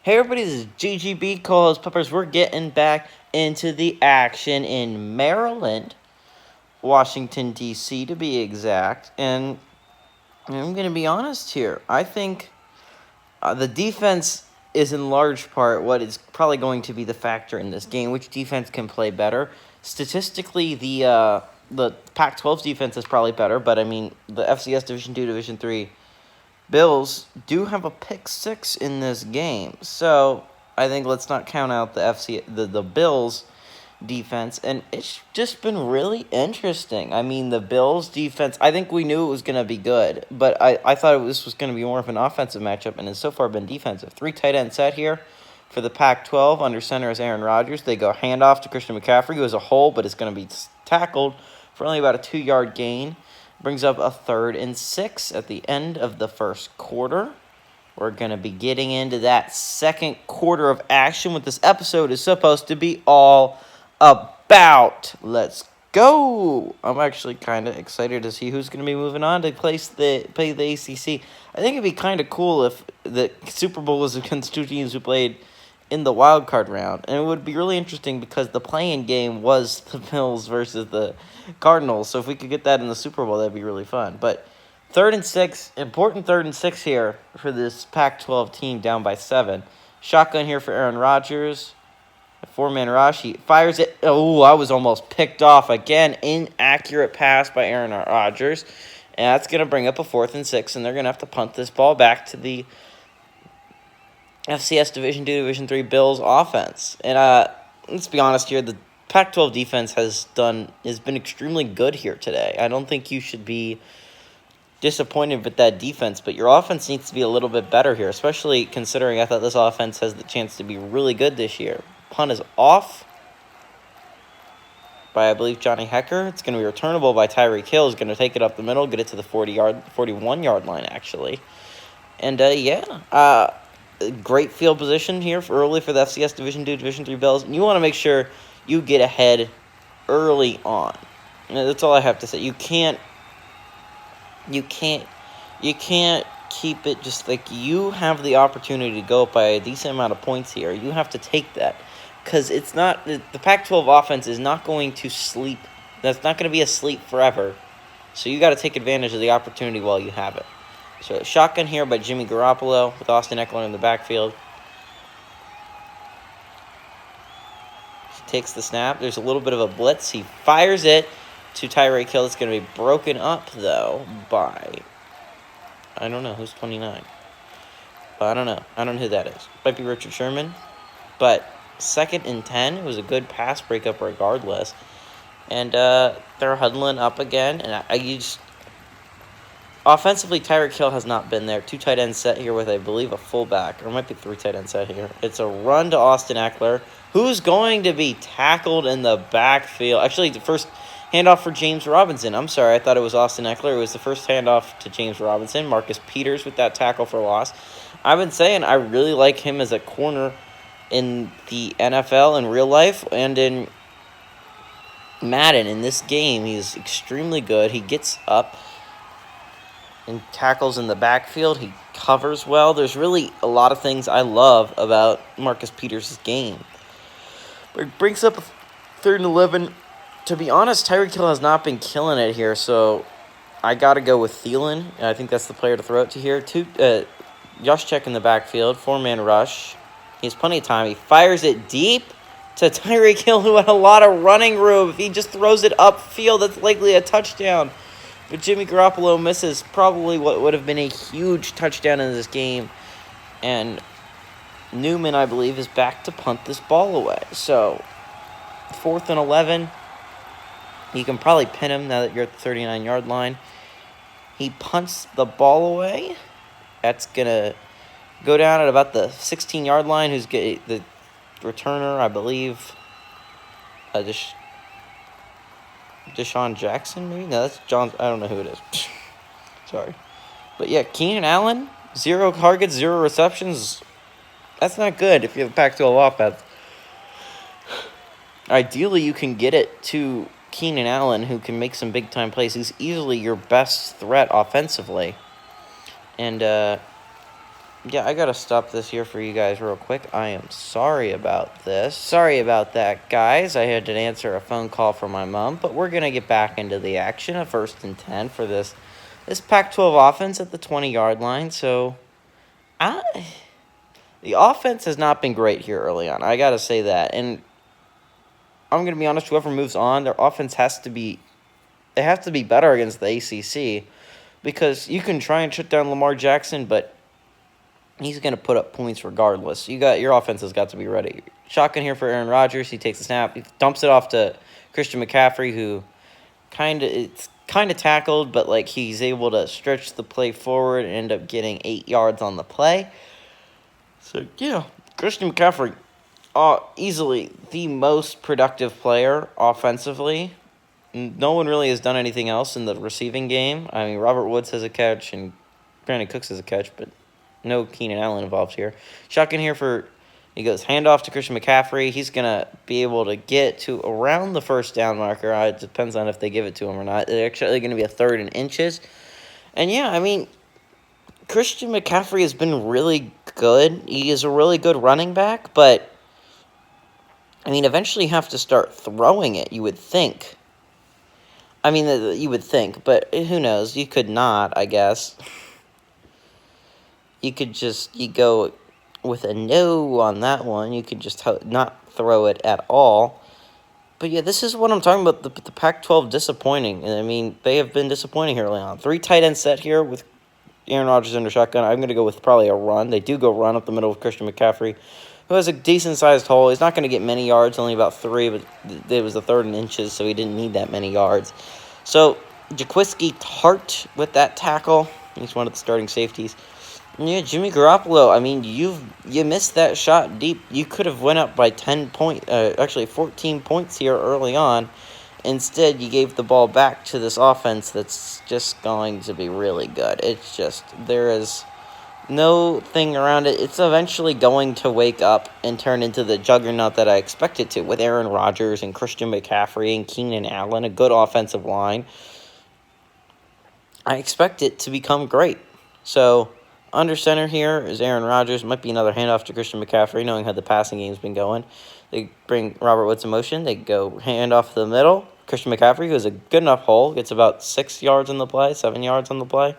Hey everybody, this is GGB, co-host Peppers. We're getting back into the action in Maryland, Washington, D.C. to be exact. And I'm going to be honest here. I think the defense is in large part what is probably going to be the factor in this game. Which defense can play better? Statistically, the Pac-12 defense is probably better, but I mean, the FCS Division II, Division III Bills do have a pick six in this game, so I think let's not count out the Bills defense, and it's just been really interesting. I mean, the Bills defense, I think we knew it was going to be good, but I thought this was going to be more of an offensive matchup, and it's so far been defensive. 3 tight end set here for the Pac-12. Under center is Aaron Rodgers. They go handoff to Christian McCaffrey, who is a hole, but is going to be tackled for only about a 2-yard gain. Brings up a 3rd and 6 at the end of the first quarter. We're going to be getting into that second quarter of action, what this episode is supposed to be all about. Let's go. I'm actually kind of excited to see who's going to be moving on to play the ACC. I think it'd be kind of cool if the Super Bowl was against two teams who played in the wild card round, and it would be really interesting because the play-in game was the Bills versus the Cardinals. So if we could get that in the Super Bowl, that'd be really fun. But 3rd and 6, important 3rd and 6 here for this Pac-12 team down by 7. Shotgun here for Aaron Rodgers. A 4-man rush. He fires it. Oh, I was almost picked off again. Inaccurate pass by Aaron Rodgers, and that's going to bring up a 4th and 6, and they're going to have to punt this ball back to the FCS Division II, Division III Bills offense. And let's be honest here, the Pac-12 defense has been extremely good here today. I don't think you should be disappointed with that defense, but your offense needs to be a little bit better here, especially considering I thought this offense has the chance to be really good this year. Punt is off by, I believe, Johnny Hecker. It's going to be returnable by Tyreek Hill. He's going to take it up the middle, get it to the 41-yard line, actually. And, great field position here early for the FCS Division II, Division III Bills. And you want to make sure you get ahead early on. And that's all I have to say. You can't keep it just like you have the opportunity to go up by a decent amount of points here. You have to take that because it's not the Pac-12 offense is not going to sleep. That's not going to be asleep forever. So you got to take advantage of the opportunity while you have it. So shotgun here by Jimmy Garoppolo with Austin Eckler in the backfield. He takes the snap. There's a little bit of a blitz. He fires it to Tyreek Hill. It's going to be broken up, though, by, I don't know, who's 29? I don't know. I don't know who that is. Might be Richard Sherman. But 2nd and 10. It was a good pass breakup regardless. And they're huddling up again. And offensively, Tyreek Hill has not been there. 2 tight end set here with, I believe, a fullback. Or it might be 3 tight end set here. It's a run to Austin Eckler, who's going to be tackled in the backfield. Actually, the first handoff for James Robinson. I'm sorry, I thought it was Austin Eckler. It was the first handoff to James Robinson. Marcus Peters with that tackle for loss. I've been saying I really like him as a corner in the NFL in real life and in Madden. In this game, he's extremely good. He gets up and tackles in the backfield. He covers well. There's really a lot of things I love about Marcus Peters' game. But it brings up a 3rd and 11. To be honest, Tyreek Hill has not been killing it here, so I got to go with Thielen. I think that's the player to throw it to here. Juszczyk in the backfield, 4-man rush. He has plenty of time. He fires it deep to Tyreek Hill, who had a lot of running room. If he just throws it upfield, that's likely a touchdown. But Jimmy Garoppolo misses probably what would have been a huge touchdown in this game. And Newman, I believe, is back to punt this ball away. So, 4th and 11. You can probably pin him now that you're at the 39-yard line. He punts the ball away. That's going to go down at about the 16-yard line. Who's the returner, I believe, Deshaun Jackson, maybe? No, that's John. I don't know who it is. Sorry. But yeah, Keenan Allen, 0 targets, 0 receptions. That's not good if you have a Pac-12 offense. Ideally, you can get it to Keenan Allen, who can make some big-time plays. He's easily your best threat offensively. And Yeah, I gotta stop this here for you guys real quick. I am sorry about this. Sorry about that, guys. I had to answer a phone call from my mom, but we're gonna get back into the action. A 1st and 10 for this Pac-12 offense at the 20-yard line. So, the offense has not been great here early on. I gotta say that, and I'm gonna be honest. Whoever moves on, their offense has to be. They have to be better against the ACC, because you can try and shut down Lamar Jackson, but he's going to put up points regardless. Your offense has got to be ready. Shotgun here for Aaron Rodgers. He takes a snap. He dumps it off to Christian McCaffrey, who kind of tackled, but like he's able to stretch the play forward and end up getting 8 yards on the play. So yeah, Christian McCaffrey, easily the most productive player offensively. No one really has done anything else in the receiving game. I mean, Robert Woods has a catch and Brandon Cooks has a catch, but no Keenan Allen involved here. Shotgun here he goes handoff to Christian McCaffrey. He's going to be able to get to around the 1st down marker. It depends on if they give it to him or not. It's actually going to be a 3rd and inches. And yeah, I mean, Christian McCaffrey has been really good. He is a really good running back, but I mean, eventually you have to start throwing it, you would think. I mean, you would think, but who knows? You could not, I guess. You could you go with a no on that one. You could just not throw it at all. But yeah, this is what I'm talking about, the Pac-12 disappointing. I mean, they have been disappointing here early on. 3 tight end set here with Aaron Rodgers under shotgun. I'm going to go with probably a run. They do go run up the middle with Christian McCaffrey, who has a decent-sized hole. He's not going to get many yards, only about 3, but it was the 3rd and inches, so he didn't need that many yards. So, Jaquiski Tart with that tackle. He's one of the starting safeties. Yeah, Jimmy Garoppolo, I mean, you missed that shot deep. You could have went up by 14 points here early on. Instead, you gave the ball back to this offense that's just going to be really good. It's just, there is no thing around it. It's eventually going to wake up and turn into the juggernaut that I expect it to, with Aaron Rodgers and Christian McCaffrey and Keenan Allen, a good offensive line. I expect it to become great. So, under center here is Aaron Rodgers. Might be another handoff to Christian McCaffrey, knowing how the passing game's been going. They bring Robert Woods in motion. They go handoff the middle. Christian McCaffrey, who has a good enough hole, gets about 6 yards on the play, 7 yards on the play.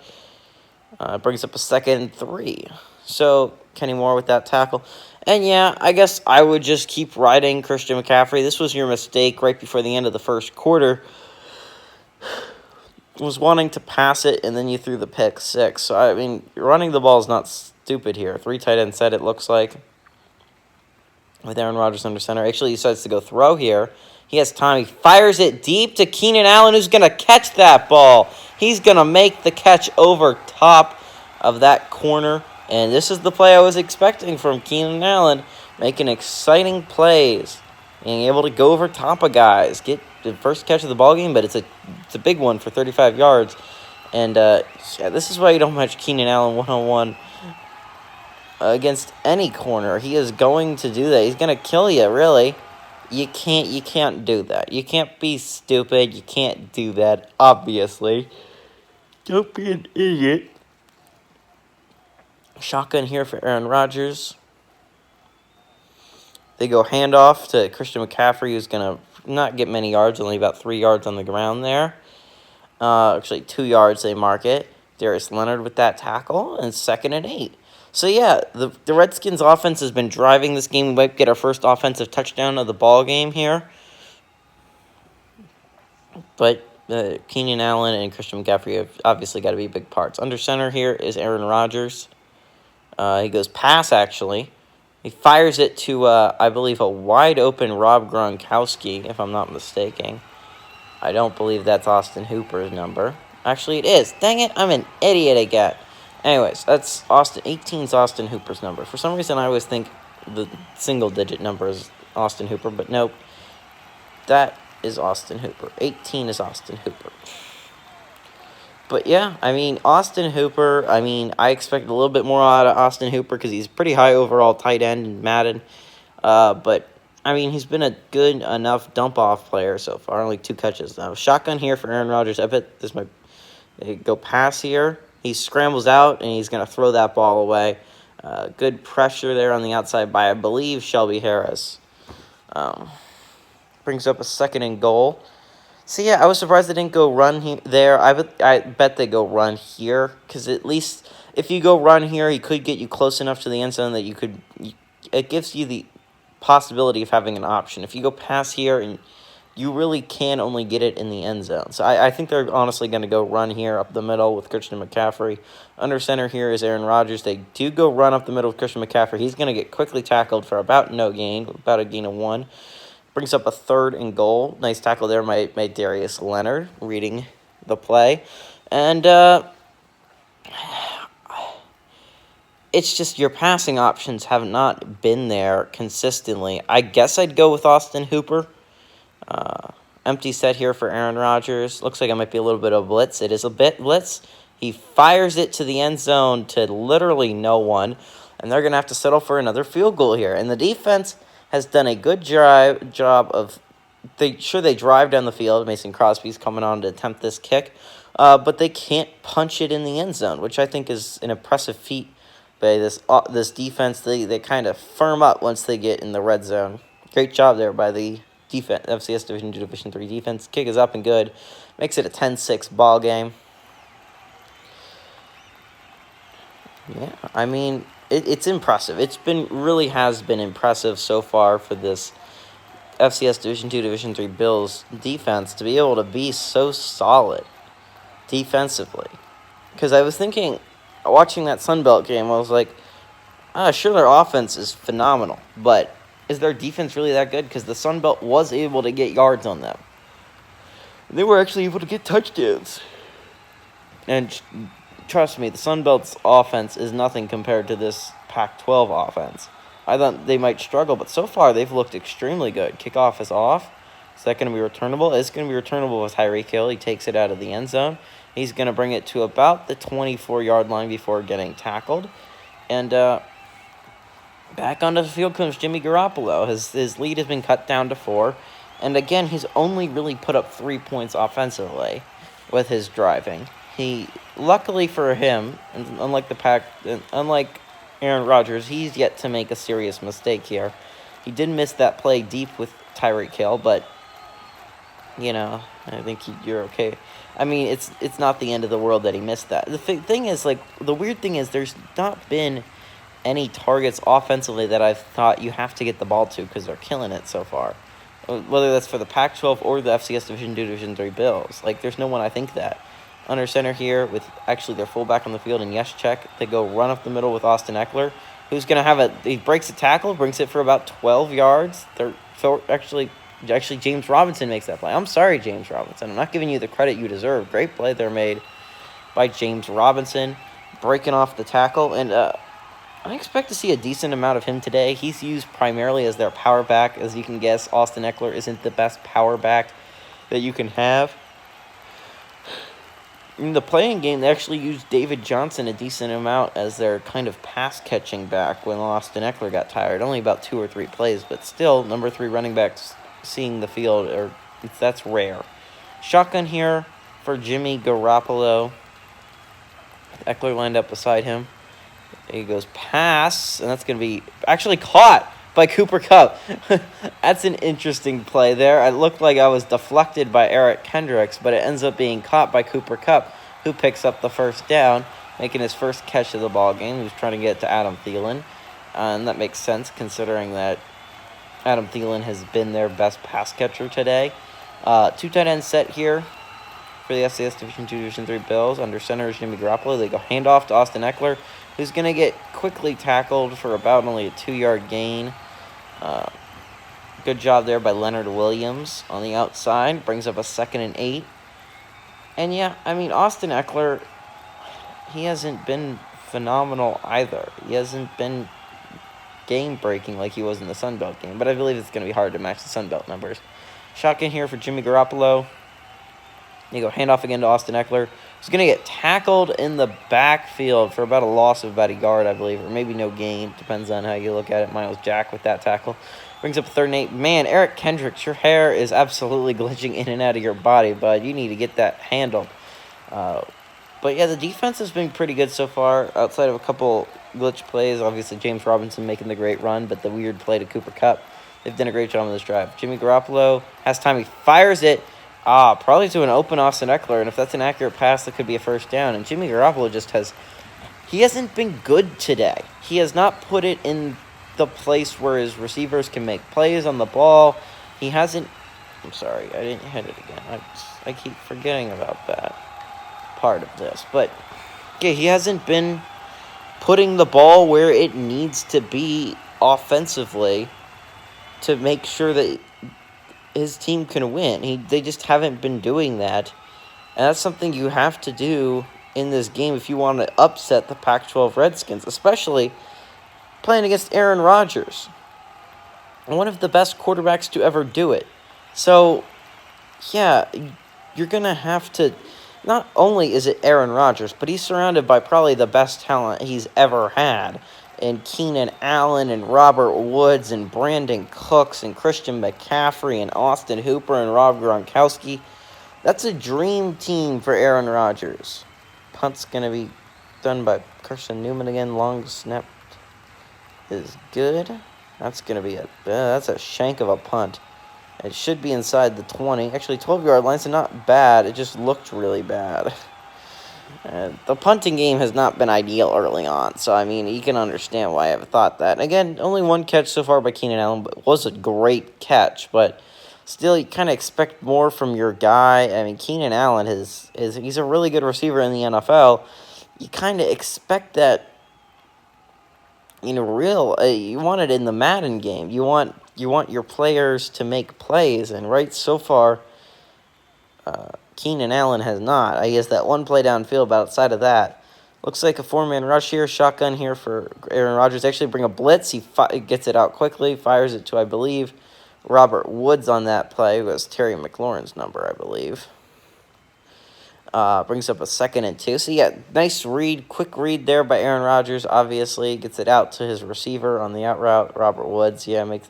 Brings up a 2nd and 3. So, Kenny Moore with that tackle. And yeah, I guess I would just keep riding Christian McCaffrey. This was your mistake right before the end of the 1st quarter. Was wanting to pass it, and then you threw the pick 6. So, I mean, running the ball is not stupid here. 3 tight end set, it looks like, with Aaron Rodgers under center. Actually, he decides to go throw here. He has time. He fires it deep to Keenan Allen, who's going to catch that ball. He's going to make the catch over top of that corner. And this is the play I was expecting from Keenan Allen, making exciting plays, being able to go over top of guys, get the first catch of the ball game, but it's a big one for 35 yards. And yeah, this is why you don't match Keenan Allen one-on-one against any corner. He is going to do that. He's going to kill you, really. You can't do that. You can't be stupid. You can't do that, obviously. Don't be an idiot. Shotgun here for Aaron Rodgers. They go handoff to Christian McCaffrey, who's going to not get many yards, only about 3 yards on the ground there. Actually, 2 yards they mark it. Darius Leonard with that tackle, and 2nd and 8. So, yeah, the Redskins' offense has been driving this game. We might get our first offensive touchdown of the ball game here. But Keenan Allen and Christian McCaffrey have obviously got to be big parts. Under center here is Aaron Rodgers. He goes pass, actually. He fires it to, I believe, a wide-open Rob Gronkowski, if I'm not mistaken. I don't believe that's Austin Hooper's number. Actually, it is. Dang it, I'm an idiot again. Anyways, that's 18's Austin Hooper's number. For some reason, I always think the single-digit number is Austin Hooper, but nope. That is Austin Hooper. 18 is Austin Hooper. But yeah, I mean, Austin Hooper, I mean, I expect a little bit more out of Austin Hooper because he's pretty high overall tight end in Madden. But, I mean, he's been a good enough dump-off player so far. Only 2 catches now. Shotgun here for Aaron Rodgers. I bet they go pass here. He scrambles out, and he's going to throw that ball away. Good pressure there on the outside by, I believe, Shelby Harris. Brings up a 2nd and goal. So, yeah, I was surprised they didn't go run there. I bet they go run here, because at least if you go run here, he could get you close enough to the end zone that it gives you the possibility of having an option. If you go pass here, and you really can only get it in the end zone. So I think they're honestly going to go run here up the middle with Christian McCaffrey. Under center here is Aaron Rodgers. They do go run up the middle with Christian McCaffrey. He's going to get quickly tackled for about no gain, about a gain of 1. Brings up a 3rd and goal. Nice tackle there by Darius Leonard, reading the play. And it's just your passing options have not been there consistently. I guess I'd go with Austin Hooper. Empty set here for Aaron Rodgers. Looks like it might be a little bit of blitz. It is a bit blitz. He fires it to the end zone to literally no one, and they're going to have to settle for another field goal here. And the defense has done a good job of they drive down the field. Mason Crosby's coming on to attempt this kick, but they can't punch it in the end zone, which I think is an impressive feat by this defense. They kind of firm up once they get in the red zone. Great job there by the defense, FCS Division 2, Division 3 defense. Kick is up and good. Makes it a 10-6 ball game. Yeah, I mean, it's impressive. Really has been impressive so far for this FCS Division 2, Division 3 Bills defense to be able to be so solid defensively. Because I was thinking, watching that Sunbelt game, I was like, sure, their offense is phenomenal, but is their defense really that good? Because the Sunbelt was able to get yards on them. They were actually able to get touchdowns. And trust me, the Sunbelt's offense is nothing compared to this Pac-12 offense. I thought they might struggle, but so far they've looked extremely good. Kickoff is off. Is that going to be returnable? It's going to be returnable with Tyreek Hill. He takes it out of the end zone. He's going to bring it to about the 24-yard line before getting tackled. And back onto the field comes Jimmy Garoppolo. His lead has been cut down to 4. And again, he's only really put up 3 points offensively with his driving. Luckily for him, unlike Aaron Rodgers, he's yet to make a serious mistake here. He did miss that play deep with Tyreek Hill, but I think you're okay. I mean, it's not the end of the world that he missed that. The thing is, the weird thing is, there's not been any targets offensively that I've thought you have to get the ball to because they're killing it so far. Whether that's for the Pac-12 or the FCS Division 2, Division 3 Bills. There's no one I think that. Under center here with actually their fullback on the field and Check. They go run up the middle with Austin Eckler, who's going to have he breaks a tackle, brings it for about 12 yards. Actually, James Robinson makes that play. I'm sorry, James Robinson. I'm not giving you the credit you deserve. Great play there made by James Robinson, breaking off the tackle. And I expect to see a decent amount of him today. He's used primarily as their power back. As you can guess, Austin Eckler isn't the best power back that you can have. In the playing game, they actually used David Johnson a decent amount as their kind of pass-catching back when Austin Eckler got tired. Only about 2 or 3 plays, but still, number 3 running backs seeing the field, that's rare. Shotgun here for Jimmy Garoppolo. Eckler lined up beside him. There he goes, pass, and that's going to be actually caught by Cooper Kupp. That's an interesting play there. It looked like I was deflected by Eric Kendricks, but it ends up being caught by Cooper Kupp, who picks up the first down, making his first catch of the ball game. He was trying to get it to Adam Thielen, and that makes sense considering that Adam Thielen has been their best pass catcher today. 2 tight end set here for the FCS Division 2, Division 3 Bills. Under center is Jimmy Garoppolo. They go handoff to Austin Eckler, who's going to get quickly tackled for about only a 2-yard gain. Good job there by Leonard Williams on the outside. Brings up a 2nd and 8. And yeah, I mean, Austin Eckler, he hasn't been phenomenal either. He hasn't been game-breaking like he was in the Sunbelt game. But I believe it's going to be hard to match the Sunbelt numbers. Shotgun here for Jimmy Garoppolo. You go handoff again to Austin Eckler. He's going to get tackled in the backfield for about a loss of about a yard, I believe, or maybe no gain. Depends on how you look at it. Mine was Jack with that tackle. Brings up a 3rd and 8. Man, Eric Kendricks, your hair is absolutely glitching in and out of your body, bud. You need to get that handled. But yeah, the defense has been pretty good so far, outside of a couple glitch plays. Obviously, James Robinson making the great run, but the weird play to Cooper Kupp. They've done a great job on this drive. Jimmy Garoppolo has time. He fires it. Probably to an open Austin Eckler. And if that's an accurate pass, that could be a first down. And Jimmy Garoppolo just has... He hasn't been good today. He has not put it in the place where his receivers can make plays on the ball. He hasn't... I'm sorry, I didn't hit it again. I keep forgetting about that part of this. But, yeah, he hasn't been putting the ball where it needs to be offensively to make sure that his team can win. They just haven't been doing that. And that's something you have to do in this game if you want to upset the Pac-12 Redskins, especially playing against Aaron Rodgers, one of the best quarterbacks to ever do it. So, yeah, you're going to have to... Not only is it Aaron Rodgers, but he's surrounded by probably the best talent he's ever had. And Keenan Allen and Robert Woods and Brandon Cooks and Christian McCaffrey and Austin Hooper and Rob Gronkowski. That's a dream team for Aaron Rodgers. Punt's going to be done by Carson Newman again. Long snap is good. That's going to be that's a shank of a punt. It should be inside the 20. Actually, 12-yard line, so not bad. It just looked really bad. The punting game has not been ideal early on, so, I mean, you can understand why I have thought that. And again, only one catch so far by Keenan Allen, but it was a great catch. But still, you kind of expect more from your guy. I mean, Keenan Allen, he's a really good receiver in the NFL. You kind of expect that, you want it in the Madden game. You want your players to make plays, and right so far, Keenan Allen has not. I guess that one play downfield, but outside of that, looks like a four-man rush here, shotgun here for Aaron Rodgers. Actually bring a blitz. He gets it out quickly, fires it to, I believe, Robert Woods on that play. It was Terry McLaurin's number, I believe. Brings up a 2nd and 2. So, yeah, nice read, quick read there by Aaron Rodgers, obviously. Gets it out to his receiver on the out route, Robert Woods. Yeah, makes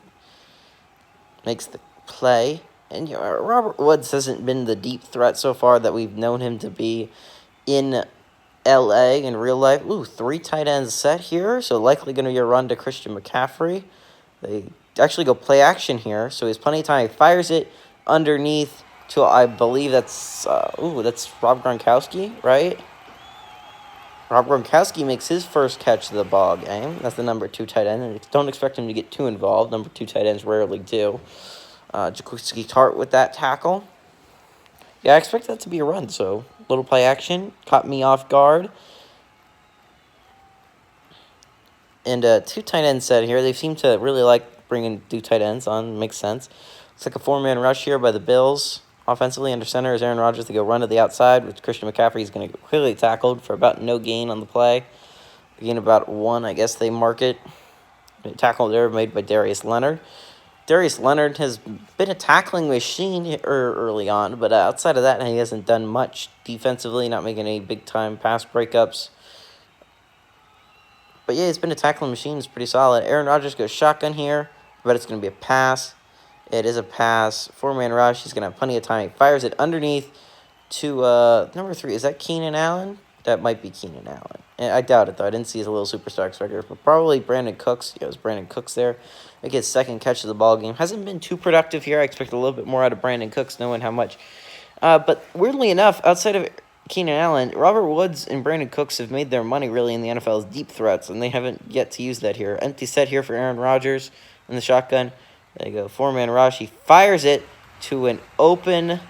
the play. And Robert Woods hasn't been the deep threat so far that we've known him to be in L.A. in real life. Ooh, 3 tight ends set here, so likely going to be a run to Christian McCaffrey. They actually go play action here, so he has plenty of time. He fires it underneath to, I believe that's Rob Gronkowski, right? Rob Gronkowski makes his first catch of the ball game. That's the number 2 tight end, and don't expect him to get too involved. Number 2 tight ends rarely do. Jaquiski Tart with that tackle. Yeah, I expect that to be a run, so little play action. Caught me off guard. And 2 tight ends set here. They seem to really like bringing 2 tight ends on. Makes sense. Looks like a 4-man rush here by the Bills. Offensively, under center is Aaron Rodgers. They go run to the outside, which Christian McCaffrey is going to get quickly tackled for about no gain on the play. Gain about 1, I guess they mark it. A tackle there made by Darius Leonard. Darius Leonard has been a tackling machine early on, but outside of that, he hasn't done much defensively, not making any big-time pass breakups. But yeah, he's been a tackling machine. It's pretty solid. Aaron Rodgers goes shotgun here, but it's going to be a pass. It is a pass. 4-man rush. He's going to have plenty of time. He fires it underneath to number 3. Is that Keenan Allen? That might be Keenan Allen. I doubt it, though. I didn't see his little superstar X record, but probably Brandon Cooks. Yeah, it was Brandon Cooks there. Make his 2nd catch of the ball game. Hasn't been too productive here. I expect a little bit more out of Brandon Cooks, knowing how much. But weirdly enough, outside of Keenan Allen, Robert Woods and Brandon Cooks have made their money really in the NFL as deep threats, and they haven't yet to use that here. Empty set here for Aaron Rodgers in the shotgun. There you go, 4-man rush. He fires it to an open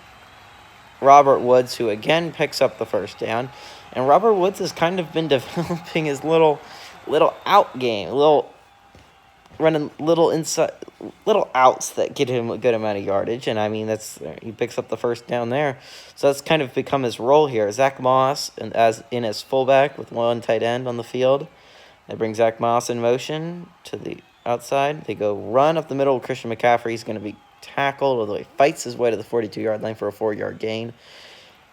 Robert Woods, who again picks up the first down. And Robert Woods has kind of been developing his little out game, running little inside, little outs that get him a good amount of yardage. And I mean, he picks up the first down there. So that's kind of become his role here. Zach Moss as fullback with 1 tight end on the field. They bring Zach Moss in motion to the outside. They go run up the middle. Christian McCaffrey is going to be tackled, although he fights his way to the 42-yard line for a 4-yard gain.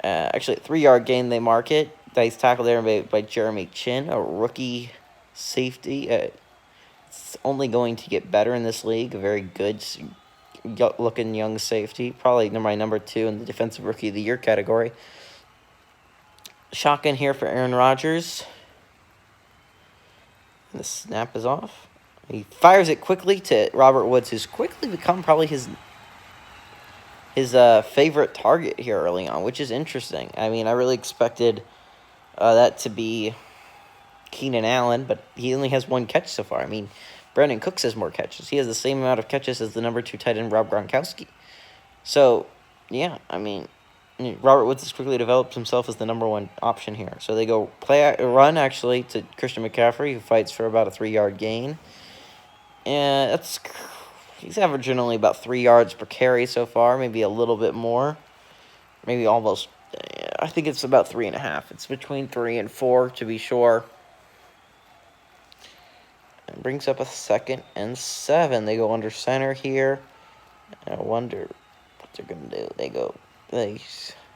Actually, a 3-yard gain, they mark it. Nice tackle there by Jeremy Chin, a rookie safety. It's only going to get better in this league. A very good-looking young safety. Probably my number 2 in the Defensive Rookie of the Year category. Shotgun here for Aaron Rodgers. The snap is off. He fires it quickly to Robert Woods, who's quickly become probably his favorite target here early on, which is interesting. I mean, I really expected that to be Keenan Allen, but he only has 1 catch so far. I mean, Brandon Cooks has more catches. He has the same amount of catches as the number 2 tight end, Rob Gronkowski. So, yeah, I mean, Robert Woods has quickly developed himself as the number 1 option here. So they go run, actually, to Christian McCaffrey, who fights for about a 3-yard gain. And he's averaging only about 3 yards per carry so far, maybe a little bit more. Maybe almost, I think it's about 3.5. It's between 3 and 4, to be sure. And brings up a 2nd and 7. They go under center here. I wonder what they're going to do. He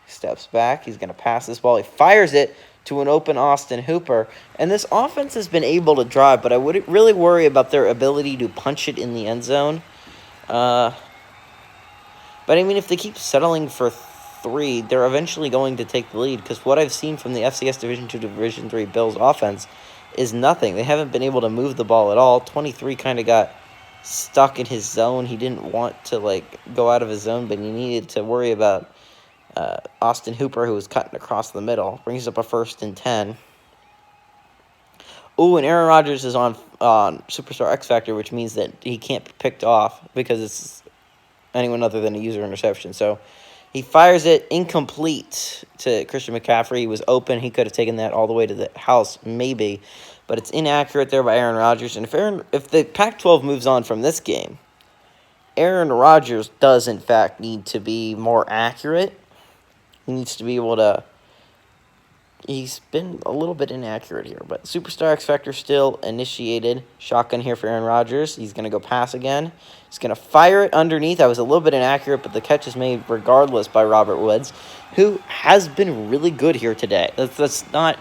steps back. He's going to pass this ball. He fires it to an open Austin Hooper. And this offense has been able to drive, but I would really worry about their ability to punch it in the end zone. But, I mean, if they keep settling for 3, they're eventually going to take the lead, because what I've seen from the FCS Division II, Division III Bills offense is nothing. They haven't been able to move the ball at all. 23 kind of got stuck in his zone. He didn't want to, go out of his zone, but he needed to worry about Austin Hooper, who was cutting across the middle. Brings up a 1st and 10. Ooh, and Aaron Rodgers is on Superstar X Factor, which means that he can't be picked off because it's anyone other than a user interception. So he fires it incomplete to Christian McCaffrey. He was open. He could have taken that all the way to the house, maybe. But it's inaccurate there by Aaron Rodgers. And if the Pac-12 moves on from this game, Aaron Rodgers does, in fact, need to be more accurate. He needs to be able to... He's been a little bit inaccurate here, but Superstar X Factor still initiated. Shotgun here for Aaron Rodgers. He's going to go pass again. He's going to fire it underneath. I was a little bit inaccurate, but the catch is made regardless by Robert Woods, who has been really good here today. Let's not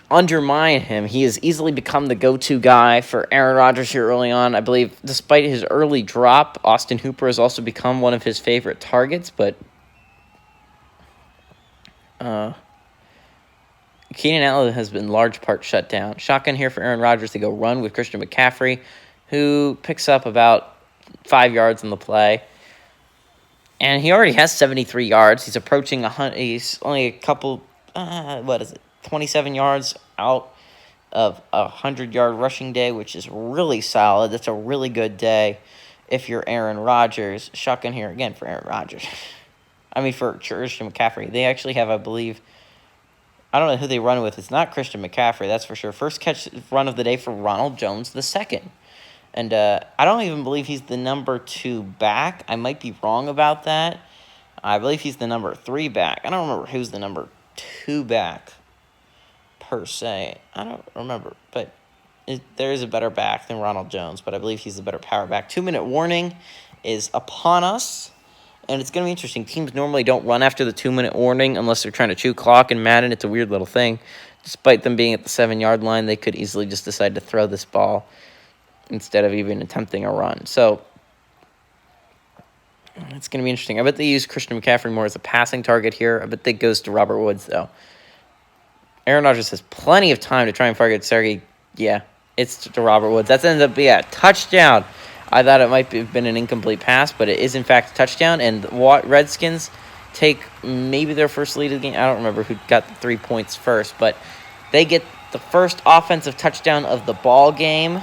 undermine him. He has easily become the go-to guy for Aaron Rodgers here early on. I believe despite his early drop, Austin Hooper has also become one of his favorite targets, but Keenan Allen has been large part shut down. Shotgun here for Aaron Rodgers. They go run with Christian McCaffrey, who picks up about 5 yards in the play. And he already has 73 yards. He's approaching 100. He's only a couple, 27 yards out of a 100-yard rushing day, which is really solid. That's a really good day if you're Aaron Rodgers. Shotgun here again for Aaron Rodgers. For Christian McCaffrey. They actually have, I believe... I don't know who they run with. It's not Christian McCaffrey, that's for sure. First catch run of the day for Ronald Jones II. And I don't even believe he's the number 2 back. I might be wrong about that. I believe he's the number 3 back. I don't remember who's the number 2 back, per se. I don't remember. But there is a better back than Ronald Jones, but I believe he's the better power back. 2-minute warning is upon us. And it's going to be interesting. Teams normally don't run after the 2-minute warning unless they're trying to chew clock in Madden. It's a weird little thing. Despite them being at the 7-yard line, they could easily just decide to throw this ball instead of even attempting a run. So it's going to be interesting. I bet they use Christian McCaffrey more as a passing target here. I bet that goes to Robert Woods, though. Aaron Rodgers has plenty of time to try and target Sergey. Yeah, it's to Robert Woods. That ends up being a touchdown. I thought it might have been an incomplete pass, but it is, in fact, a touchdown. And the Redskins take maybe their first lead of the game. I don't remember who got the 3 points first, but they get the first offensive touchdown of the ball game.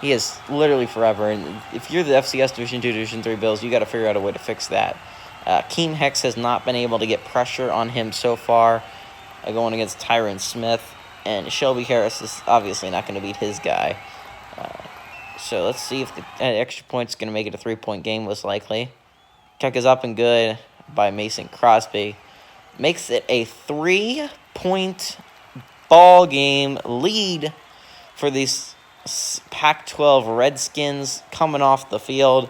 He is literally forever. And if you're the FCS Division II, Division III Bills, you got to figure out a way to fix that. Keem Hicks has not been able to get pressure on him so far, going against Tyron Smith. And Shelby Harris is obviously not going to beat his guy. So let's see if the extra point's going to make it a 3-point game, most likely. Kick is up and good by Mason Crosby. Makes it a 3-point ball game lead for these Pac-12 Redskins coming off the field.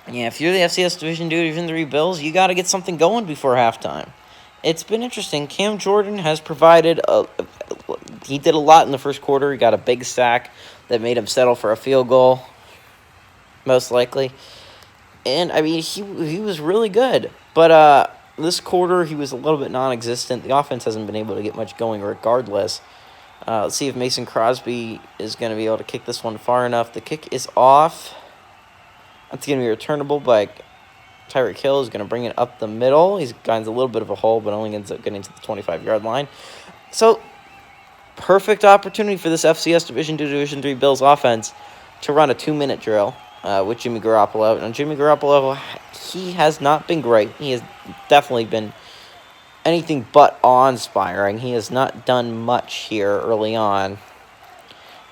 Yeah, if you're the FCS Division II, Division III Bills, you got to get something going before halftime. It's been interesting. Cam Jordan has provided he did a lot in the first quarter. He got a big sack that made him settle for a field goal, most likely. And, he was really good. But this quarter, he was a little bit non-existent. The offense hasn't been able to get much going regardless. Let's see if Mason Crosby is going to be able to kick this one far enough. The kick is off. That's going to be returnable by Tyreek Hill. Is going to bring it up the middle. He's finds a little bit of a hole, but only ends up getting to the 25-yard line. So, perfect opportunity for this FCS Division II, Division III Bills offense to run a 2-minute drill with Jimmy Garoppolo. And Jimmy Garoppolo, he has not been great. He has definitely been anything but awe-inspiring. He has not done much here early on.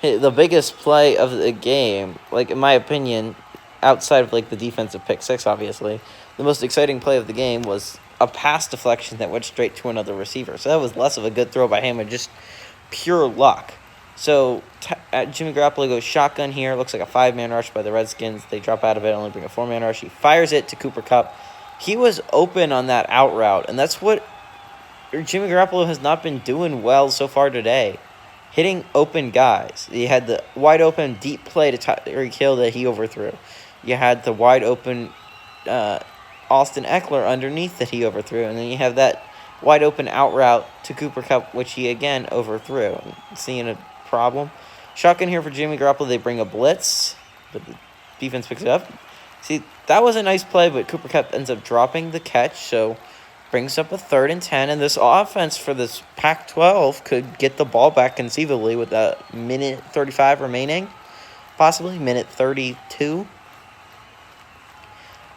The biggest play of the game, like in my opinion, outside of like the defensive pick six, obviously, the most exciting play of the game was a pass deflection that went straight to another receiver. So that was less of a good throw by him and just pure luck. So Jimmy Garoppolo goes shotgun here. Looks like a 5-man rush by the Redskins. They drop out of it, only bring a 4-man rush. He fires it to Cooper Kupp. He was open on that out route, and that's what Jimmy Garoppolo has not been doing well so far today. Hitting open guys. You had the wide open deep play to Tyreek Hill that he overthrew. You had the wide open Austin Eckler underneath that he overthrew. And then you have that wide open out route to Cooper Kupp, which he again overthrew. Seeing a problem. Shotgun here for Jimmy Garoppolo. They bring a blitz, but the defense picks it up. See, that was a nice play, but Cooper Kupp ends up dropping the catch, so brings up a 3rd and 10, and this offense for this Pac-12 could get the ball back conceivably with a minute 35 remaining, possibly minute 32,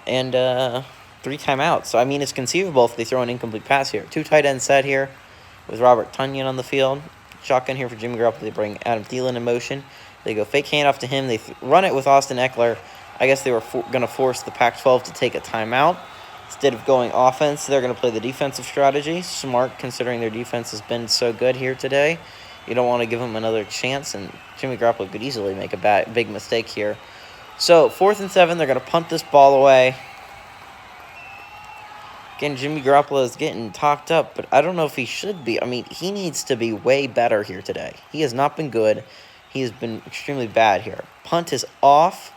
and 3 timeouts. So, I mean, it's conceivable if they throw an incomplete pass here. 2 tight ends set here with Robert Tonyan on the field. Shotgun here for Jimmy Garoppolo. They bring Adam Thielen in motion. They go fake handoff to him. They run it with Austin Eckler. I guess they were going to force the Pac-12 to take a timeout. Instead of going offense, they're going to play the defensive strategy. Smart, considering their defense has been so good here today. You don't want to give them another chance, and Jimmy Garoppolo could easily make a big mistake here. So, 4th and 7, they're going to punt this ball away. Again, Jimmy Garoppolo is getting talked up, but I don't know if he should be. I mean, he needs to be way better here today. He has not been good. He has been extremely bad here. Punt is off.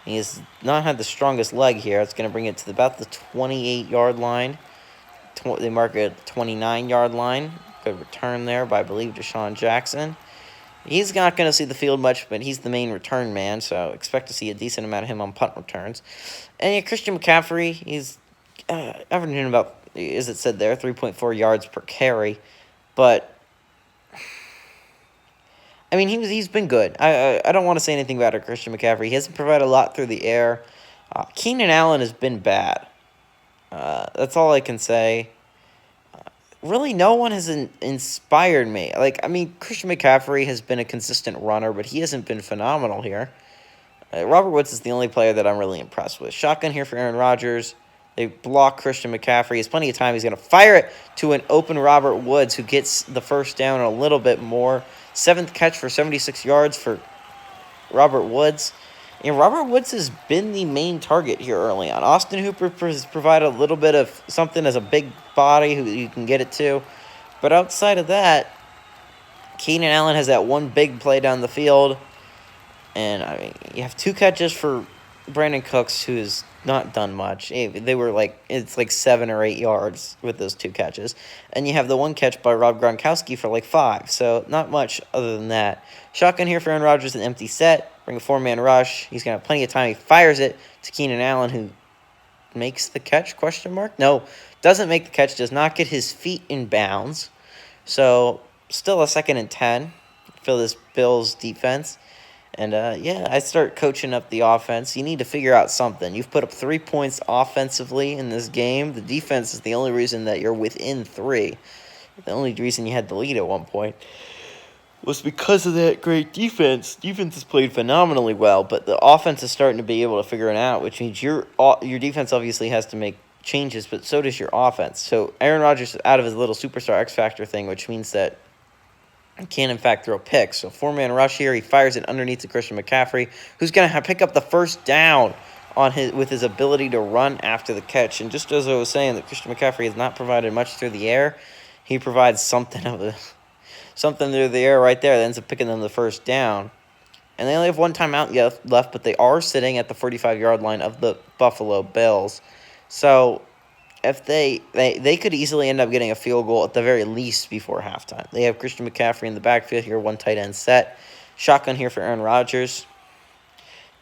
He has not had the strongest leg here. It's going to bring it to about the 28-yard line. They mark it at the 29-yard line. Good return there by, I believe, Deshaun Jackson. He's not going to see the field much, but he's the main return man, so expect to see a decent amount of him on punt returns. And yeah, Christian McCaffrey, he's averaging about, as it said there, 3.4 yards per carry. But I mean, he's been good. I don't want to say anything about Christian McCaffrey. He hasn't provided a lot through the air. Keenan Allen has been bad. That's all I can say. Really, no one has inspired me. Like, I mean, Christian McCaffrey has been a consistent runner, but he hasn't been phenomenal here. Robert Woods is the only player that I'm really impressed with. Shotgun here for Aaron Rodgers. They block Christian McCaffrey. He has plenty of time. He's going to fire it to an open Robert Woods, who gets the first down and a little bit more. 7th catch for 76 yards for Robert Woods. And Robert Woods has been the main target here early on. Austin Hooper has provided a little bit of something as a big body who you can get it to. But outside of that, Keenan Allen has that one big play down the field. And I mean, you have 2 catches for Brandon Cooks, who has not done much. They were it's like 7 or 8 yards with those 2 catches. And you have the 1 catch by Rob Gronkowski for like 5. So not much other than that. Shotgun here for Aaron Rodgers, an empty set. Bring a 4-man rush. He's going to have plenty of time. He fires it to Keenan Allen, who makes the catch, question mark? No, doesn't make the catch, does not get his feet in bounds. So still a 2nd and 10 for this Bills defense. And, yeah, I start coaching up the offense. You need to figure out something. You've put up 3 points offensively in this game. The defense is the only reason that you're within 3. The only reason you had the lead at one point was because of that great defense. Defense has played phenomenally well, but the offense is starting to be able to figure it out, which means your defense obviously has to make changes, but so does your offense. So Aaron Rodgers is out of his little superstar X-Factor thing, which means that he can, in fact, throw picks. So 4-man rush here. He fires it underneath to Christian McCaffrey, who's going to pick up the first down with his ability to run after the catch. And just as I was saying, that Christian McCaffrey has not provided much through the air, he provides something through the air right there that ends up picking them the first down. And they only have 1 timeout left, but they are sitting at the 45-yard line of the Buffalo Bills. So if they could easily end up getting a field goal at the very least before halftime. They have Christian McCaffrey in the backfield here, one tight end set. Shotgun here for Aaron Rodgers.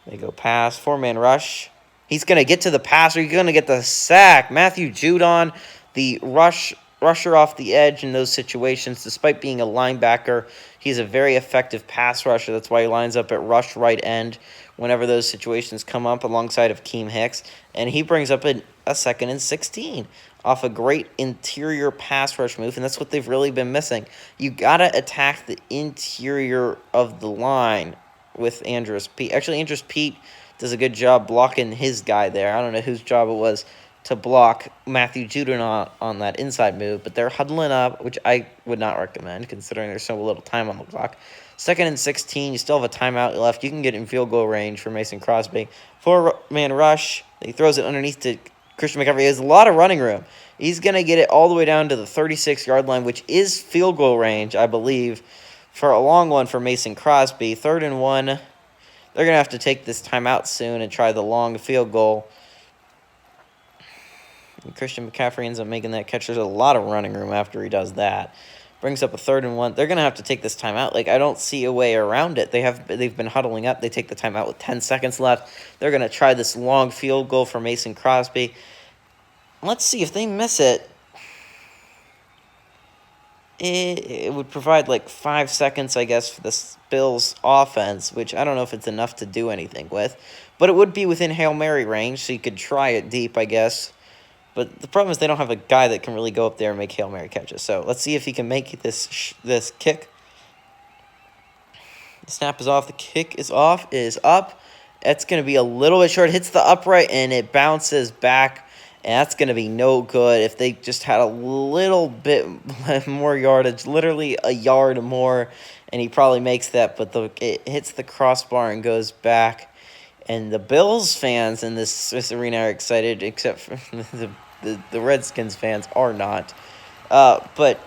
They go pass, four-man rush. He's going to get to the pass, or he's going to get the sack. Matthew Judon, the rusher off the edge in those situations. Despite being a linebacker, he's a very effective pass rusher. That's why he lines up at rush right end whenever those situations come up alongside of Keem Hicks. And he brings up a 2nd and 16 off a great interior pass rush move, and that's what they've really been missing. You got to attack the interior of the line with Andrus Peat. Actually, Andrus Peat does a good job blocking his guy there. I don't know whose job it was to block Matthew Judon on that inside move, but they're huddling up, which I would not recommend considering there's so little time on the clock. 2nd and 16, you still have a timeout left. You can get in field goal range for Mason Crosby. Four-man rush. He throws it underneath to Christian McCaffrey. He has a lot of running room. He's going to get it all the way down to the 36-yard line, which is field goal range, I believe, for a long one for Mason Crosby. 3rd and 1. They're going to have to take this timeout soon and try the long field goal. And Christian McCaffrey ends up making that catch. There's a lot of running room after he does that. Brings up a 3rd and 1. They're going to have to take this timeout. I don't see a way around it. They've been huddling up. They take the timeout with 10 seconds left. They're going to try this long field goal for Mason Crosby. Let's see if they miss it. It would provide 5 seconds, I guess, for the Bills offense, which I don't know if it's enough to do anything with. But it would be within Hail Mary range, so you could try it deep, I guess. But the problem is they don't have a guy that can really go up there and make Hail Mary catches. So let's see if he can make this kick. The snap is off. The kick is off. It is up. That's going to be a little bit short. It hits the upright, and it bounces back. And that's going to be no good if they just had a little bit more yardage, literally a yard more, and he probably makes that. But it hits the crossbar and goes back. And the Bills fans in this arena are excited, except for the Redskins fans are not. But,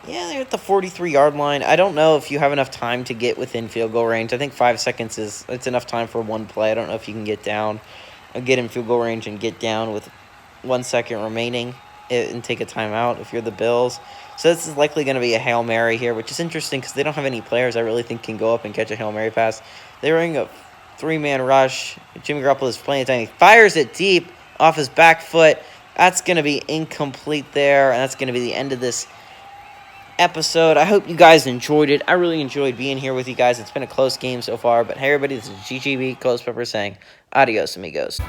yeah, they're at the 43-yard line. I don't know if you have enough time to get within field goal range. I think 5 seconds it's enough time for one play. I don't know if you can get in field goal range and get down with 1 second remaining and take a timeout if you're the Bills. So this is likely going to be a Hail Mary here, which is interesting because they don't have any players I really think can go up and catch a Hail Mary pass. They're running a 3-man rush. Jimmy Garoppolo is playing time. He fires it deep off his back foot. That's going to be incomplete there, and that's going to be the end of this episode. I hope you guys enjoyed it. I really enjoyed being here with you guys. It's been a close game so far, but hey, everybody, this is GGB Close Pepper saying adios, amigos.